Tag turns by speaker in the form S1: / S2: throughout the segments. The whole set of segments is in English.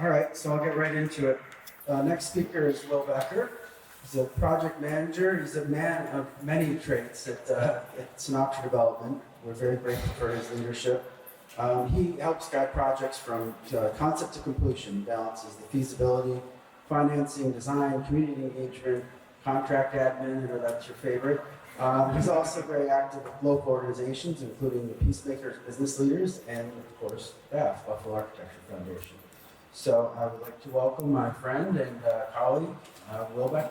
S1: All right, so I'll get right into it. Next speaker is Will Becker. He's a project manager. He's a man of many traits at Sinatra Development. We're very grateful for his leadership. He helps guide projects from concept to completion, balances the feasibility, financing, design, community engagement, contract admin, I know that's your favorite. He's also very active with local organizations, including the Peacemakers Business Leaders and, of course, BAF, Buffalo Architecture Foundation. So I would like to welcome my friend and colleague, Will Becker.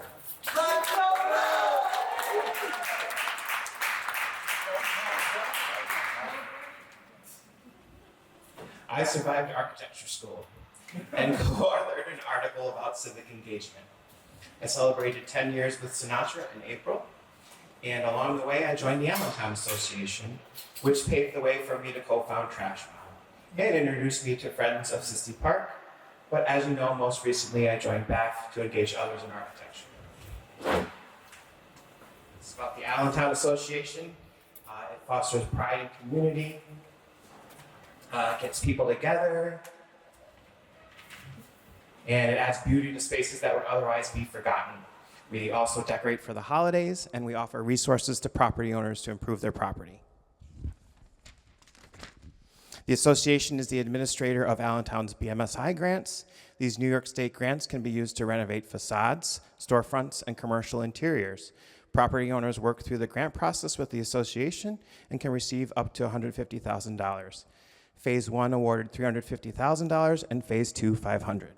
S2: I survived architecture school and co-authored an article about civic engagement. I celebrated 10 years with Sinatra in April, and along the way I joined the Allentown Association, which paved the way for me to co-found Trash Mob and introduced me to Friends of Sissy Park. But as you know, most recently I joined BAF to engage others in architecture. It's about the Allentown Association. It fosters pride and community, gets people together, and it adds beauty to spaces that would otherwise be forgotten. We also decorate for the holidays, and we offer resources to property owners to improve their property. The association is the administrator of Allentown's BMSI grants. These New York State grants can be used to renovate facades, storefronts, and commercial interiors. Property owners work through the grant process with the association and can receive up to $150,000. Phase 1 awarded $350,000 and Phase 2, $500,000.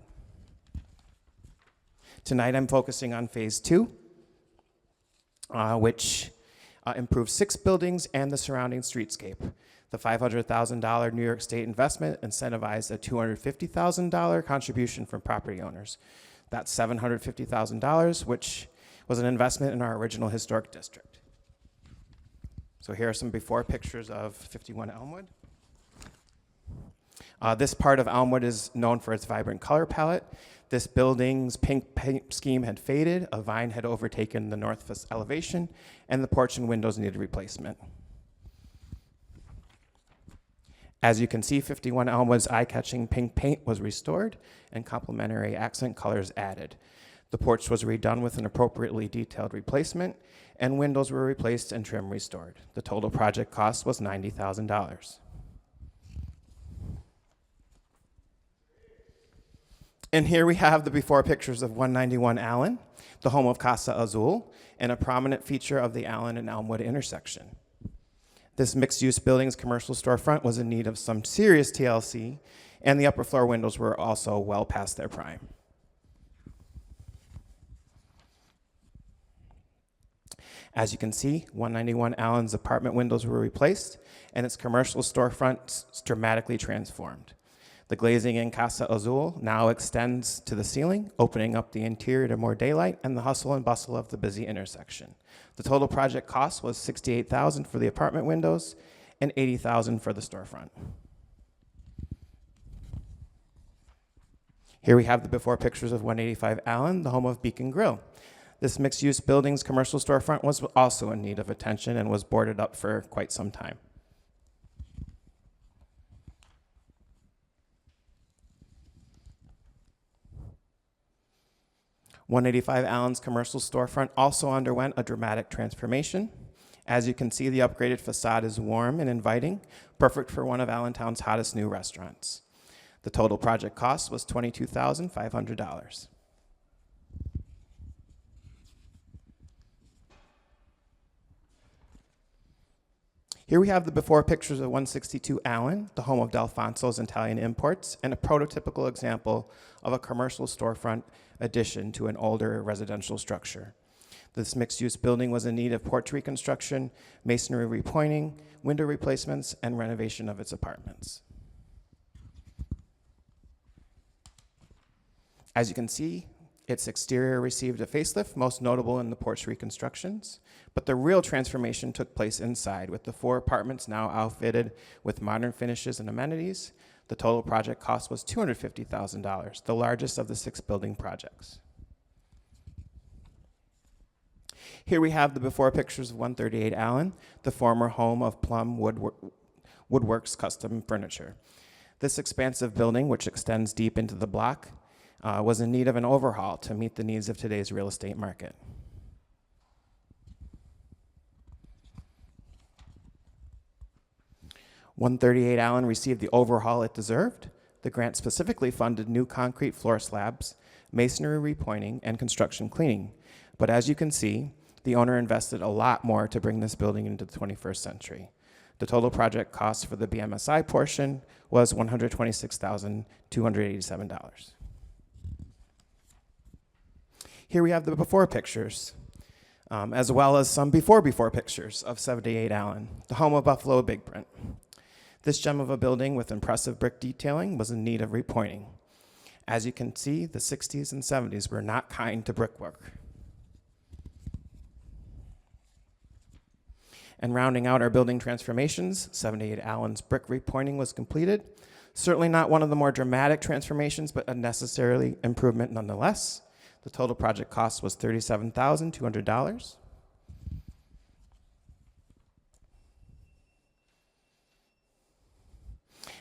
S2: Tonight I'm focusing on Phase 2, which improves 6 buildings and the surrounding streetscape. The $500,000 New York State investment incentivized a $250,000 contribution from property owners. That's $750,000, which was an investment in our original historic district. So here are some before pictures of 51 Elmwood. This part of Elmwood is known for its vibrant color palette. This building's pink paint scheme had faded, a vine had overtaken the north elevation, and the porch and windows needed replacement. As you can see, 51 Elmwood's eye-catching pink paint was restored and complementary accent colors added. The porch was redone with an appropriately detailed replacement, and windows were replaced and trim restored. The total project cost was $90,000. And here we have the before pictures of 191 Allen, the home of Casa Azul, and a prominent feature of the Allen and Elmwood intersection. This mixed-use building's commercial storefront was in need of some serious TLC, and the upper floor windows were also well past their prime. As you can see, 191 Allen's apartment windows were replaced, and its commercial storefront dramatically transformed. The glazing in Casa Azul now extends to the ceiling, opening up the interior to more daylight and the hustle and bustle of the busy intersection. The total project cost was $68,000 for the apartment windows and $80,000 for the storefront. Here we have the before pictures of 185 Allen, the home of Beacon Grill. This mixed-use building's commercial storefront was also in need of attention and was boarded up for quite some time. .185 Allen's commercial storefront also underwent a dramatic transformation. As you can see, the upgraded facade is warm and inviting, perfect for one of Allentown's hottest new restaurants. The total project cost was $22,500. Here we have the before pictures of 162 Allen, the home of D'Alfonso's Italian Imports, and a prototypical example of a commercial storefront addition to an older residential structure. This mixed-use building was in need of porch reconstruction, masonry repointing, window replacements, and renovation of its apartments. As you can see, its exterior received a facelift, most notable in the porch reconstructions, but the real transformation took place inside, with the 4 apartments now outfitted with modern finishes and amenities. The total project cost was $250,000, the largest of the 6 building projects. Here we have the before pictures of 138 Allen, the former home of Plum Woodworks Custom Furniture. This expansive building, which extends deep into the block, was in need of an overhaul to meet the needs of today's real estate market. "138 Allen received the overhaul it deserved. The grant specifically funded new concrete floor slabs, masonry repointing, and construction cleaning. But as you can see, the owner invested a lot more to bring this building into the 21st century. The total project cost for the BMSI portion was $126,287. Here we have the before pictures, as well as some before pictures of 78 Allen, the home of Buffalo Big Print. This gem of a building with impressive brick detailing was in need of repointing. As you can see, the 60s and 70s were not kind to brickwork. And rounding out our building transformations, 78 Allen's brick repointing was completed. Certainly not one of the more dramatic transformations, but a necessary improvement nonetheless. The total project cost was $37,200.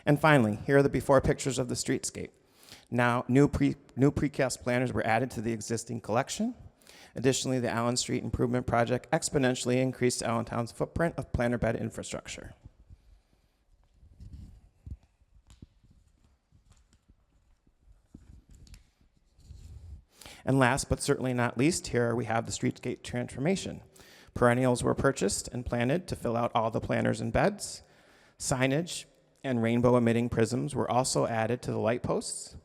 S2: And finally, here are the before pictures of the streetscape. Now, new precast planters were added to the existing collection. Additionally, the Allen Street Improvement Project exponentially increased Allentown's footprint of planter bed infrastructure. And last but certainly not least, here we have the streetscape transformation. Perennials were purchased and planted to fill out all the planters and beds. Signage and rainbow emitting prisms were also added to the light posts.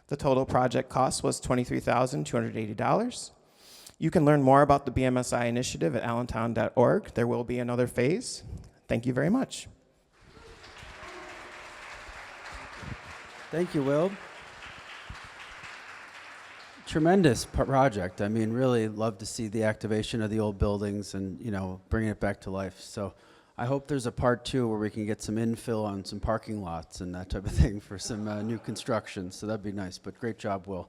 S2: The total project cost was $23,280. You can learn more about the BMSI initiative at allentown.org. There will be another phase. Thank you very much.
S1: Thank you, Will. Tremendous project. I mean, really love to see the activation of the old buildings and, bringing it back to life. So I hope there's a part 2 where we can get some infill on some parking lots and that type of thing for some new construction. So that'd be nice. But great job, Will.